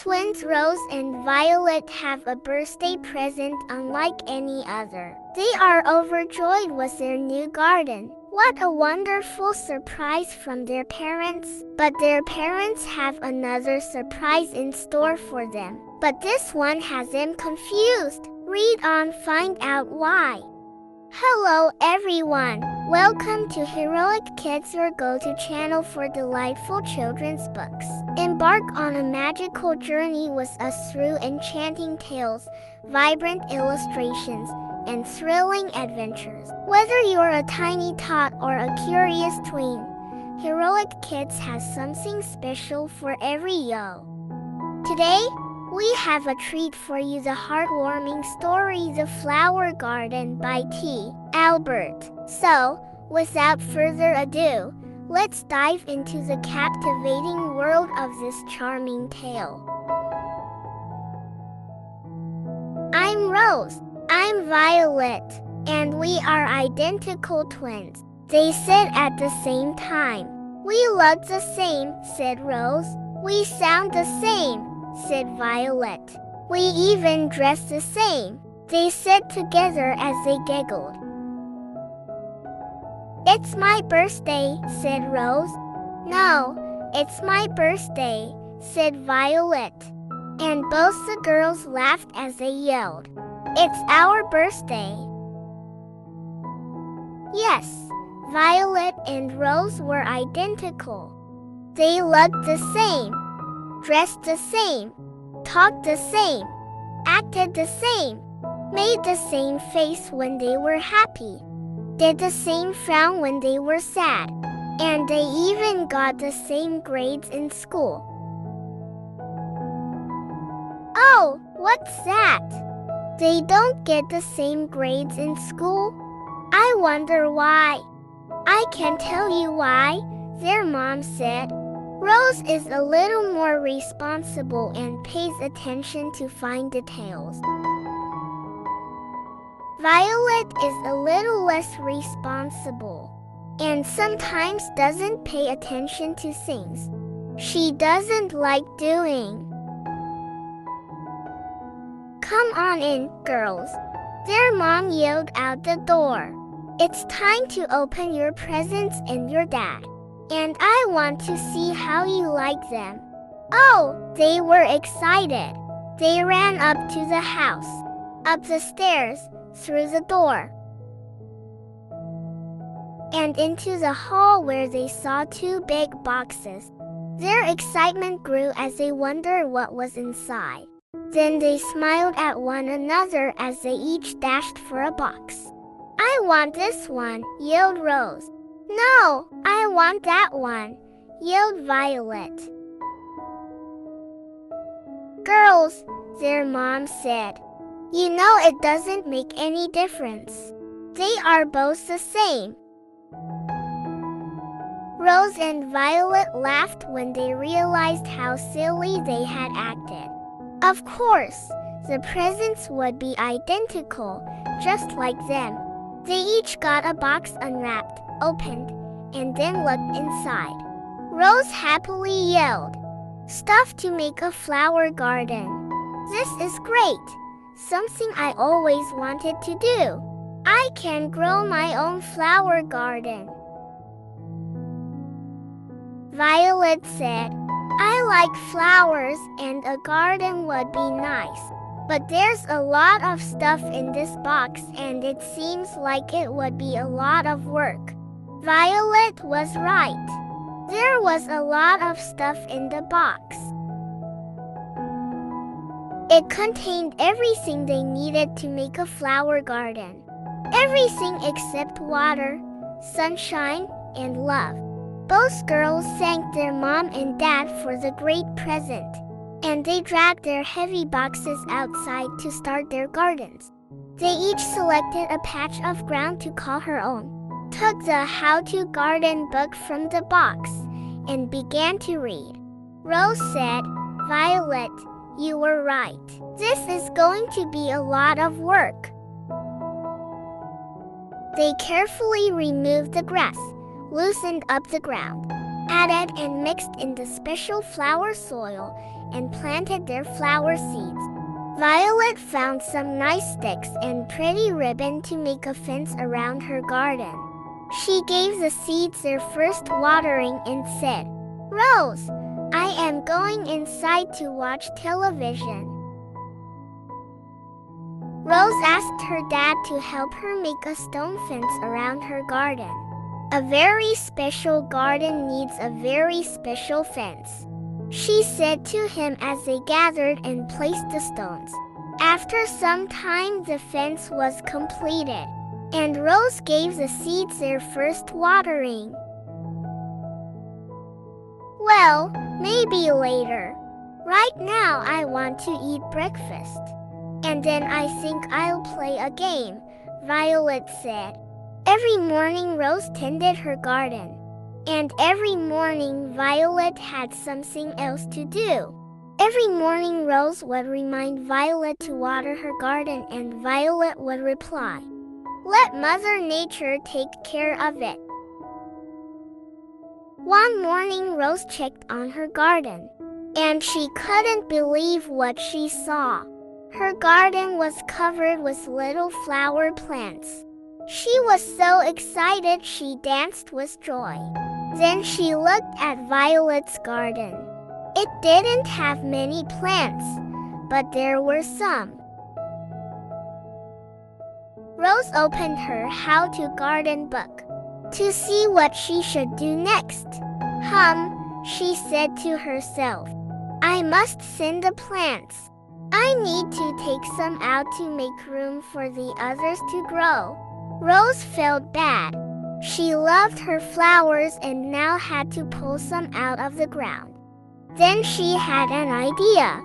Twins Rose and Violet have a birthday present unlike any other. They are overjoyed with their new garden. What a wonderful surprise from their parents. But their parents have another surprise in store for them. But this one has them confused. Read on, find out why. Hello everyone. Welcome to Heroic Kids, your go-to channel for delightful children's books. Embark on a magical journey with us through enchanting tales, vibrant illustrations, and thrilling adventures. Whether you're a tiny tot or a curious tween, Heroic Kids has something special for every yo. Today, we have a treat for you, the heartwarming story The Flower Garden by T. Albert. So, without further ado, let's dive into the captivating world of this charming tale. I'm Rose. I'm Violet. And we are identical twins, they said at the same time. We look the same, said Rose. We sound the same, said Violet. We even dress the same, they said together as they giggled. It's my birthday, said Rose. No, it's my birthday, said Violet. And both the girls laughed as they yelled, It's our birthday. Yes, Violet and Rose were identical. They looked the same, dressed the same, talked the same, acted the same, made the same face when they were happy, did the same frown when they were sad, and they even got the same grades in school. Oh, what's that? They don't get the same grades in school? I wonder why. I can tell you why, their mom said. Rose is a little more responsible and pays attention to fine details. Violet is a little less responsible and sometimes doesn't pay attention to things she doesn't like doing. Come on in, girls, their mom yelled out the door. It's time to open your presents and your dad. And I want to see how you like them. Oh, they were excited. They ran up to the house, up the stairs, through the door, and into the hall where they saw two big boxes. Their excitement grew as they wondered what was inside. Then they smiled at one another as they each dashed for a box. I want this one, yelled Rose. No, I want that one, yelled Violet. Girls, their mom said, you know it doesn't make any difference. They are both the same. Rose and Violet laughed when they realized how silly they had acted. Of course, the presents would be identical, just like them. They each got a box unwrapped, opened, and then looked inside. Rose happily yelled, Stuff to make a flower garden. This is great, something I always wanted to do. I can grow my own flower garden. Violet said, I like flowers and a garden would be nice. But there's a lot of stuff in this box and it seems like it would be a lot of work. Violet was right. There was a lot of stuff in the box. It contained everything they needed to make a flower garden. Everything except water, sunshine, and love. Both girls thanked their mom and dad for the great present, and they dragged their heavy boxes outside to start their gardens. They each selected a patch of ground to call her own, took the How to Garden book from the box, and began to read. Rose said, Violet, you were right. This is going to be a lot of work. They carefully removed the grass, loosened up the ground, added and mixed in the special flower soil, and planted their flower seeds. Violet found some nice sticks and pretty ribbon to make a fence around her garden. She gave the seeds their first watering and said, "Rose, I am going inside to watch television." Rose asked her dad to help her make a stone fence around her garden. A very special garden needs a very special fence, she said to him as they gathered and placed the stones. After some time, the fence was completed, and Rose gave the seeds their first watering. "Well, maybe later. Right now I want to eat breakfast. And then I think I'll play a game," Violet said. Every morning Rose tended her garden, and every morning Violet had something else to do. Every morning Rose would remind Violet to water her garden, and Violet would reply, "Let Mother Nature take care of it." One morning Rose checked on her garden, and she couldn't believe what she saw. Her garden was covered with little flower plants. She was so excited she danced with joy. Then she looked at Violet's garden. It didn't have many plants, but there were some. Rose opened her How to Garden book to see what she should do next. She said to herself, "I must tend the plants. I need to take some out to make room for the others to grow." Rose felt bad. She loved her flowers and now had to pull some out of the ground. Then she had an idea.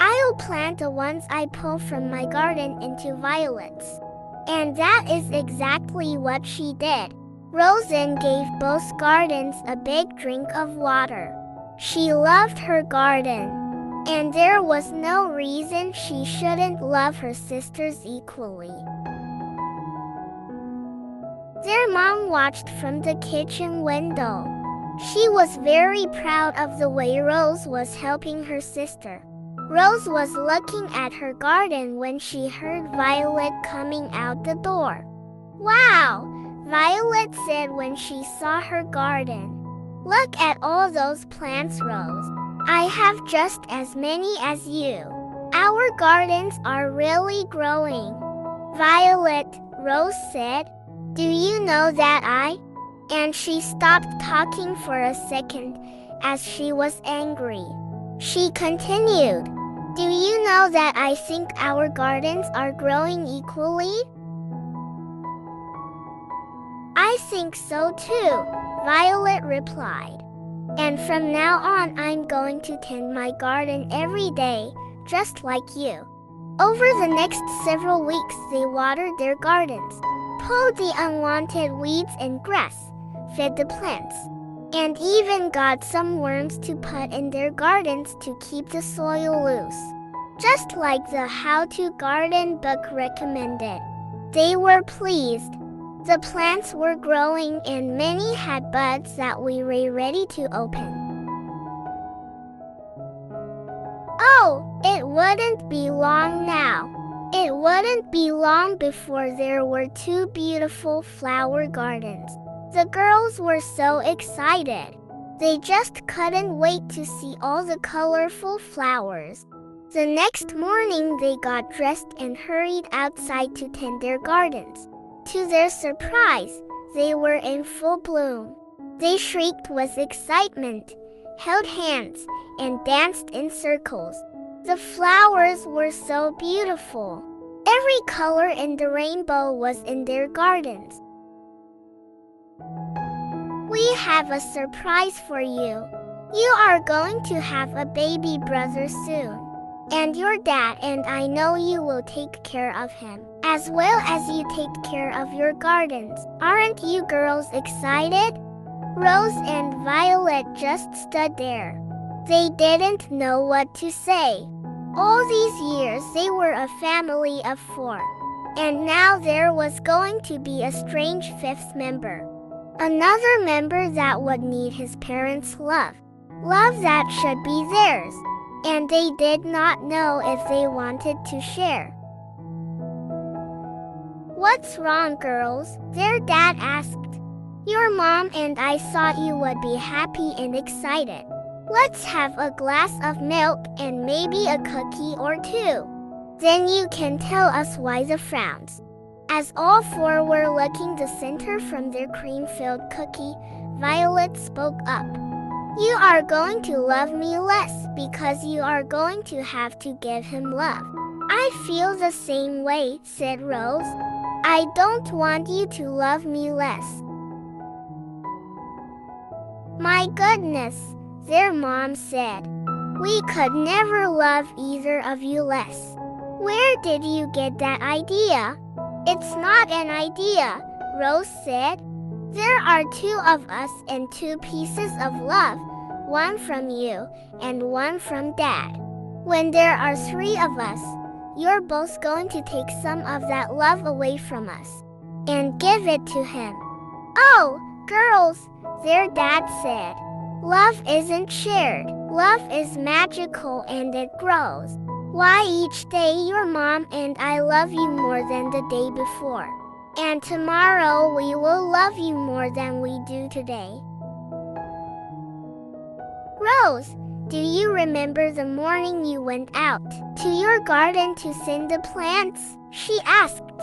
"I'll plant the ones I pull from my garden into violets." And that is exactly what she did. Rose then gave both gardens a big drink of water. She loved her garden, and there was no reason she shouldn't love her sisters equally. Their mom watched from the kitchen window. She was very proud of the way Rose was helping her sister. Rose was looking at her garden when she heard Violet coming out the door. "Wow," Violet said when she saw her garden. "Look at all those plants, Rose. I have just as many as you. Our gardens are really growing." "Violet," Rose said, "do you know that And she stopped talking for a second as she was angry. She continued, "Do you know that I think our gardens are growing equally?" "I think so too," Violet replied. "And from now on I'm going to tend my garden every day, just like you." Over the next several weeks they watered their gardens, pulled the unwanted weeds and grass, fed the plants, and even got some worms to put in their gardens to keep the soil loose, just like the How to Garden book recommended. They were pleased. The plants were growing and many had buds that were ready to open. Oh, it wouldn't be long now. It wouldn't be long before there were 2 beautiful flower gardens. The girls were so excited. They just couldn't wait to see all the colorful flowers. The next morning they got dressed and hurried outside to tend their gardens. To their surprise, they were in full bloom. They shrieked with excitement, held hands, and danced in circles. The flowers were so beautiful. Every color in the rainbow was in their gardens. "We have a surprise for you. You are going to have a baby brother soon. And your dad and I know you will take care of him, as well as you take care of your gardens. Aren't you girls excited?" Rose and Violet just stood there. They didn't know what to say. All these years they were a family of 4. And now there was going to be a strange 5th member. Another member that would need his parents' love. love that should be theirs, and they did not know if they wanted to share. "What's wrong, girls?" their dad asked. "Your mom and I thought you would be happy and excited. Let's have a glass of milk and maybe a cookie or two. Then you can tell us why the frowns." As all four were looking the center from their cream-filled cookie, Violet spoke up. "You are going to love me less because you are going to have to give him love." "I feel the same way," said Rose. "I don't want you to love me less." "My goodness," their mom said. "We could never love either of you less. Where did you get that idea?" "It's not an idea," Rose said. "There are two of us and two pieces of love, one from you and one from Dad. When there are three of us, you're both going to take some of that love away from us and give it to him." "Oh, girls," their dad said. "Love isn't shared. Love is magical and it grows. Why, each day your mom and I love you more than the day before. And tomorrow we will love you more than we do today." "Rose, do you remember the morning you went out to your garden to thin the plants?" she asked.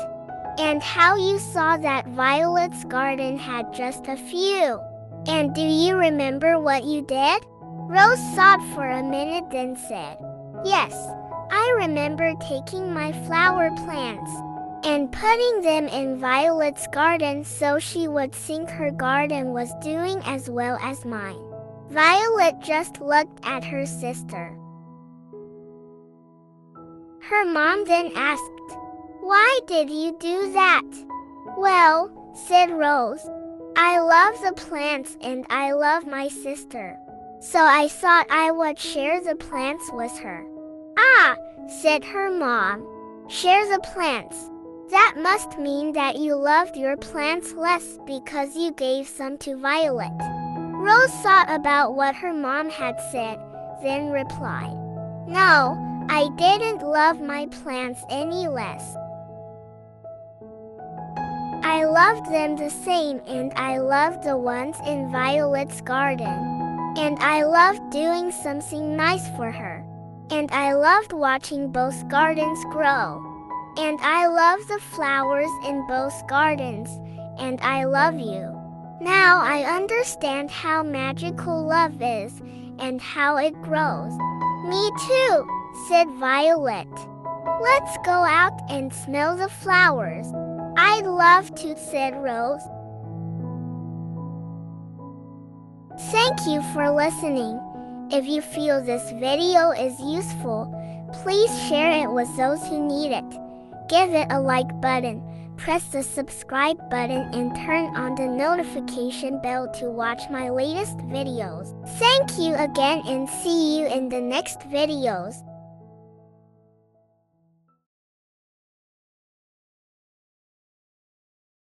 "And how you saw that Violet's garden had just a few? And do you remember what you did?" Rose thought for a minute, then said, "Yes, I remember taking my flower plants and putting them in Violet's garden so she would think her garden was doing as well as mine." Violet just looked at her sister. Her mom then asked, "Why did you do that?" "Well," said Rose, "I love the plants and I love my sister. So I thought I would share the plants with her." "Ah," said her mom, "share the plants. That must mean that you loved your plants less because you gave some to Violet." Rose thought about what her mom had said, then replied, "No, I didn't love my plants any less. I loved them the same, and I loved the ones in Violet's garden. And I loved doing something nice for her. And I loved watching both gardens grow. And I love the flowers in both gardens, and I love you. Now I understand how magical love is and how it grows." "Me too," said Violet. "Let's go out and smell the flowers." "I'd love to," said Rose. Thank you for listening. If you feel this video is useful, please share it with those who need it. Give it a like button, press the subscribe button, and turn on the notification bell to watch my latest videos. Thank you again and see you in the next videos.